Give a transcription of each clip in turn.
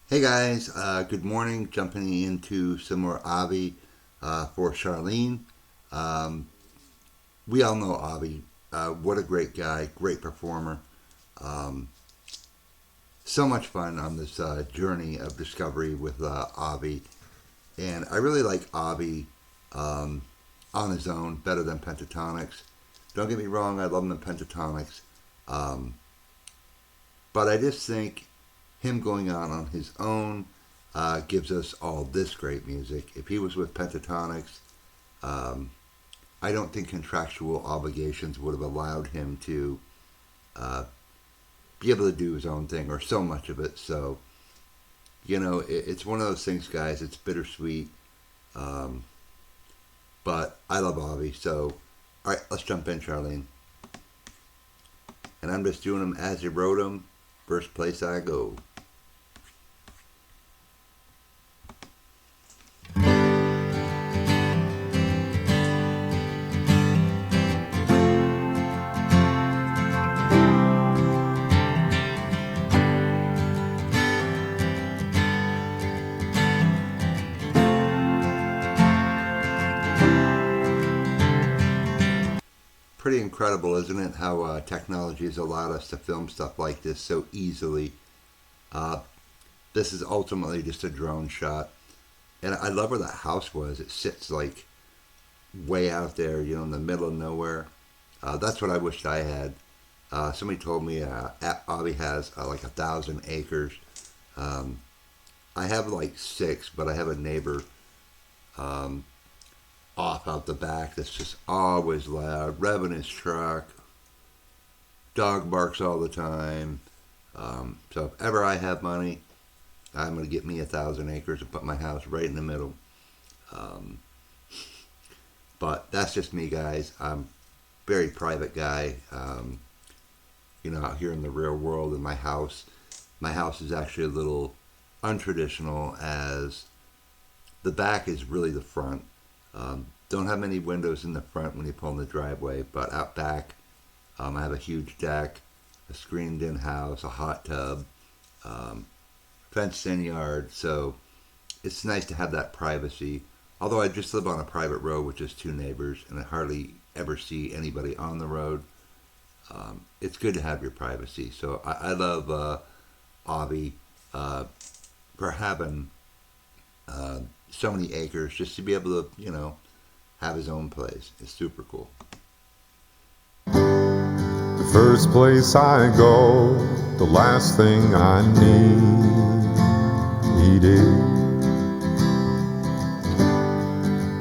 Hey guys, good morning. Jumping into some more Avi for Charlene. Um, we all know Avi. What a great guy, great performer. Um, so much fun on this journey of discovery with Avi. And I really like Avi um, on his own better than Pentatonics. Don't get me wrong, I love him in Pentatonics. Um, but I just think him going on his own gives us all this great music. If he was with Pentatonics, um, I don't think contractual obligations would have allowed him to uh, be able to do his own thing or so much of it. So, it's one of those things, guys. It's bittersweet. Um, but I love Avi. So, all right, let's jump in, Charlene. And I'm just doing them as he wrote them. First place I go. Pretty incredible, isn't it? How technology has allowed us to film stuff like this so easily. Uh, this is ultimately just a drone shot, and I love where that house was. It sits like way out there, in the middle of nowhere. That's what I wished I had. Somebody told me Avi has like 1,000 acres. Um, I have like six, but I have a neighbor um, off out the back that's just always loud, revving his truck. Dog barks all the time. So if ever I have money, I'm going to get me 1,000 acres and put my house right in the middle. Um, but that's just me, guys. I'm a very private guy. Out here in the real world in my house. My house is actually a little untraditional as the back is really the front. Don't have many windows in the front when you pull in the driveway, but out back, I have a huge deck, a screened-in house, a hot tub, um, fenced-in yard. So it's nice to have that privacy. Although I just live on a private road with just two neighbors, and I hardly ever see anybody on the road. It's good to have your privacy. So I love Avi uh, for having uh, so many acres just to be able to, have his own place. It's super cool. The first place I go, the last thing I needed.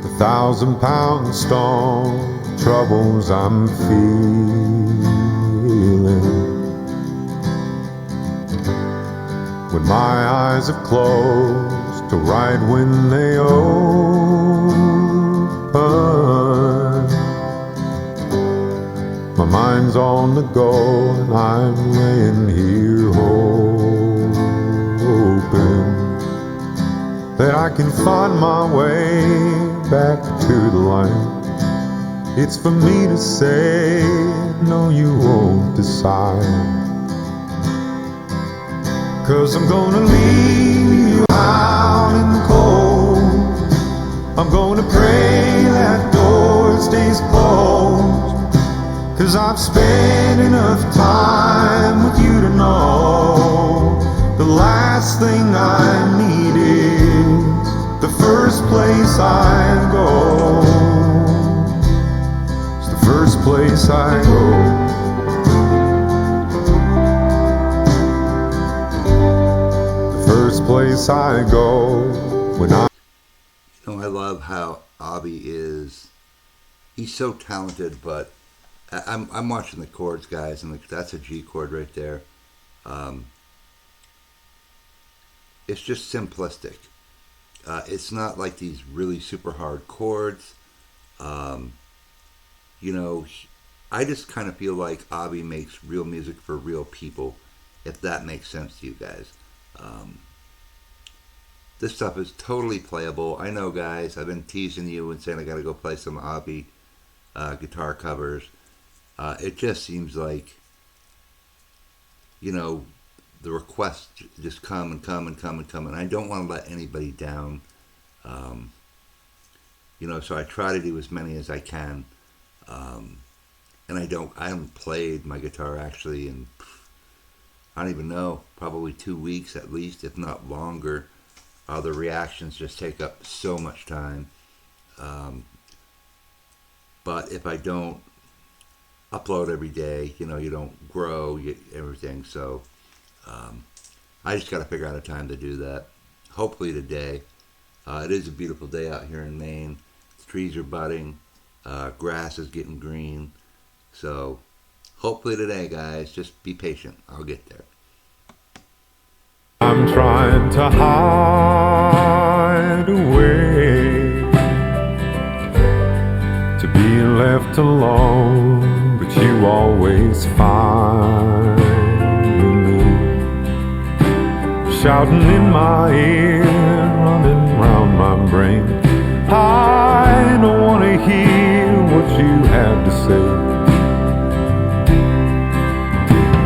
The 1,000-pound stone troubles I'm feeling. When my eyes have closed to right when they open, my mind's on the go and I'm laying here hoping that I can find my way back to the light. It's for me to say, no, you won't decide. 'Cause I'm gonna leave you out in the cold. I'm gonna pray that door stays closed. 'Cause I've spent enough time with you to know the last thing I need is the first place I go. It's the first place I go. First place I go when I. I love how Avi is. He's so talented, but I'm watching the chords, guys, and that's a G chord right there. Um, it's just simplistic. It's not like these really super hard chords. Um, you know, I just kind of feel like Avi makes real music for real people, if that makes sense to you guys. Um, this stuff is totally playable. I know, guys, I've been teasing you and saying I got to go play some Avi guitar covers. It just seems like, you know, the requests just come and come and come and come, and I don't want to let anybody down. So I try to do as many as I can. And I haven't played my guitar actually in, I don't even know, probably 2 weeks at least, if not longer. The reactions just take up so much time. But if I don't upload every day, you don't grow everything. So I just got to figure out a time to do that. Hopefully today. It is a beautiful day out here in Maine. The trees are budding. Grass is getting green. So hopefully today, guys, just be patient. I'll get there. I'm trying to hide away, to be left alone, but you always find me, shouting in my ear, running round my brain. I don't want to hear what you have to say,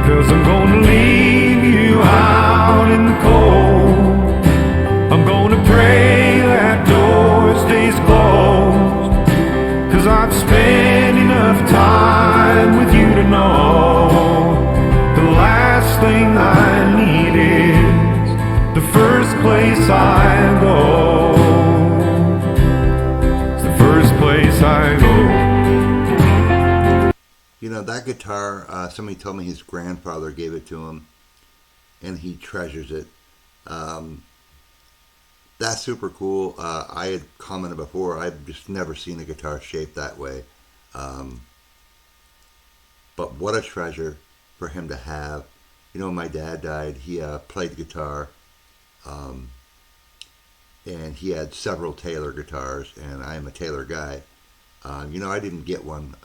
'cause I'm gonna leave you out in the cold. I'm gonna pray that door stays closed, 'cause I've spent enough time with you to know the last thing I need is the first place I go. It's the first place I go. That guitar, somebody told me his grandfather gave it to him, and he treasures it. That's super cool. I had commented before, I've just never seen a guitar shaped that way. But what a treasure for him to have. My dad died. He played guitar, and he had several Taylor guitars, and I am a Taylor guy. I didn't get one.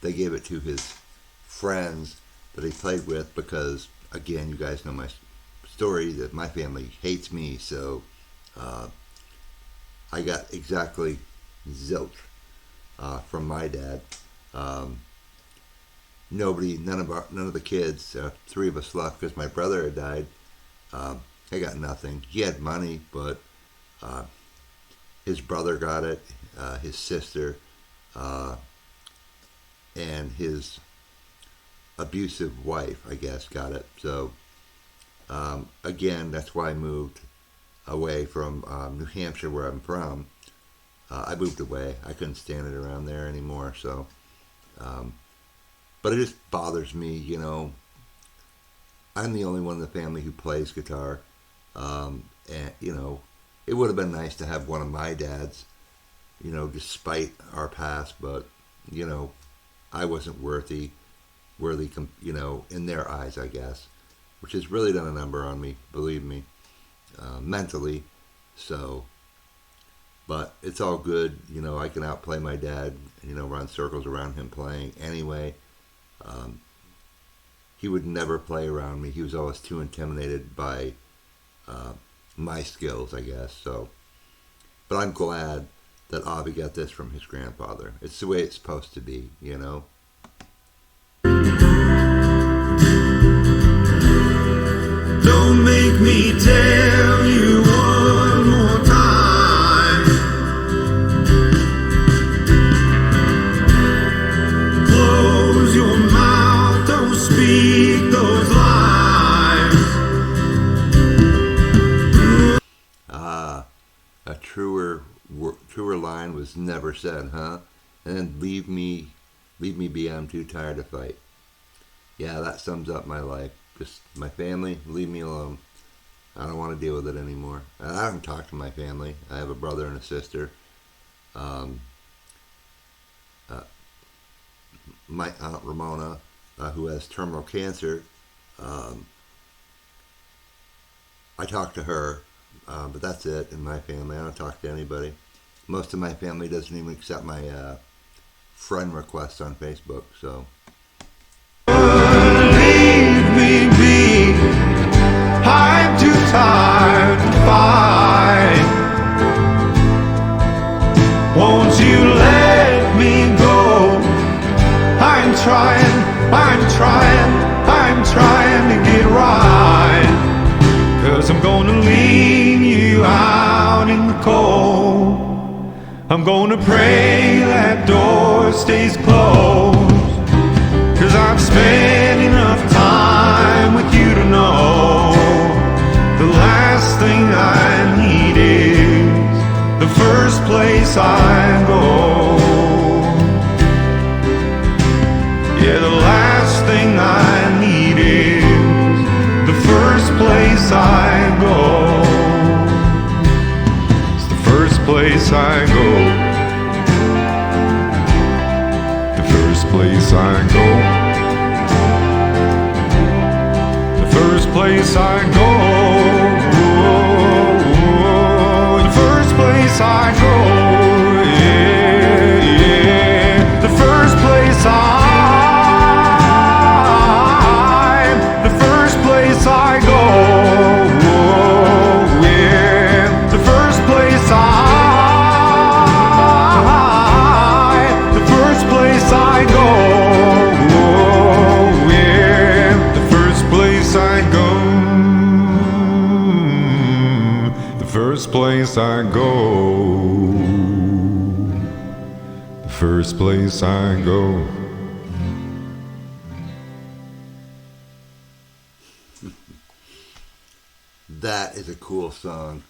They gave it to his friends that he played with because, again, you guys know my story that my family hates me, so I got exactly zilch from my dad. None of the kids, 3 of us left because my brother had died. I got nothing. He had money, but his brother got it, his sister, and his abusive wife, I guess, got it. So, again, that's why I moved away from New Hampshire, where I'm from. I moved away. I couldn't stand it around there anymore. So, but it just bothers me, I'm the only one in the family who plays guitar. And, it would have been nice to have one of my dads, despite our past, but, I wasn't worthy, in their eyes, I guess, which has really done a number on me, believe me, mentally. So, but it's all good. I can outplay my dad, run circles around him playing anyway. He would never play around me. He was always too intimidated by my skills, I guess. So, but I'm glad that Avi got this from his grandfather. It's the way it's supposed to be, Don't make me tell you one more time. Close your mouth, don't speak those lies. A truer line was never said, huh? And then leave me be, I'm too tired to fight. Yeah, that sums up my life. Just my family, leave me alone. I don't want to deal with it anymore. I haven't talked to my family. I have a brother and a sister. My Aunt Ramona, who has terminal cancer, I talk to her, but that's it in my family. I don't talk to anybody. Most of my family doesn't even accept my friend requests on Facebook, so. Leave me be. I'm too tired to fight. Won't you let me go? I'm trying to get right. gonna leave you out in the cold. I'm gonna pray that door stays closed. 'Cause I've spent enough time with you to know the last thing I need is the first place I go. Yeah, the last thing I need is the first place I go. It's the first place I go. The first place I go. The first place I go. The first place I go. Yeah, yeah. The first place I go. Yeah. The first place the first place I go. Yeah. The first place I go. The first place I go. The first place I go. That is a cool song.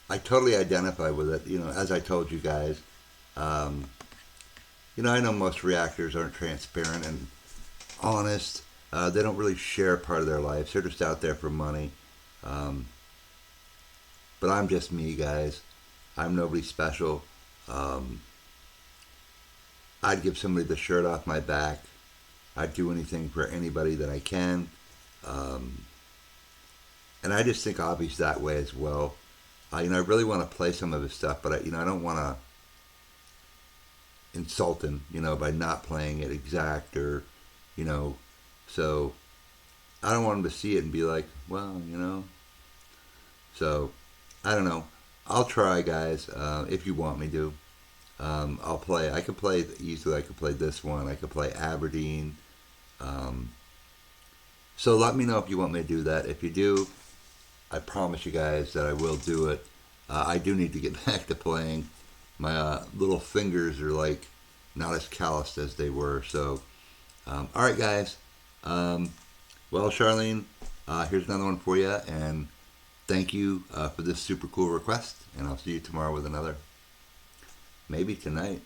I totally identify with it. You know, as I told you guys, you know, I know most reactors aren't transparent and honest. They don't really share part of their lives. They're just out there for money. But I'm just me, guys. I'm nobody special. I'd give somebody the shirt off my back. I'd do anything for anybody that I can. And I just think Avi's that way as well. You know, I really want to play some of his stuff, but I don't want to insult him, you know, by not playing it exact or, you know, so I don't want him to see it and be like, well, you know. So I don't know. I'll try, guys. If you want me to, I'll play. I could play easily. I could play this one. I could play Aberdeen. So let me know if you want me to do that. If you do, I promise you guys that I will do it. I do need to get back to playing. My little fingers are like not as calloused as they were. So, all right, guys. Well, Charlene, here's another one for you. And thank you for this super cool request. And I'll see you tomorrow with another. Maybe tonight.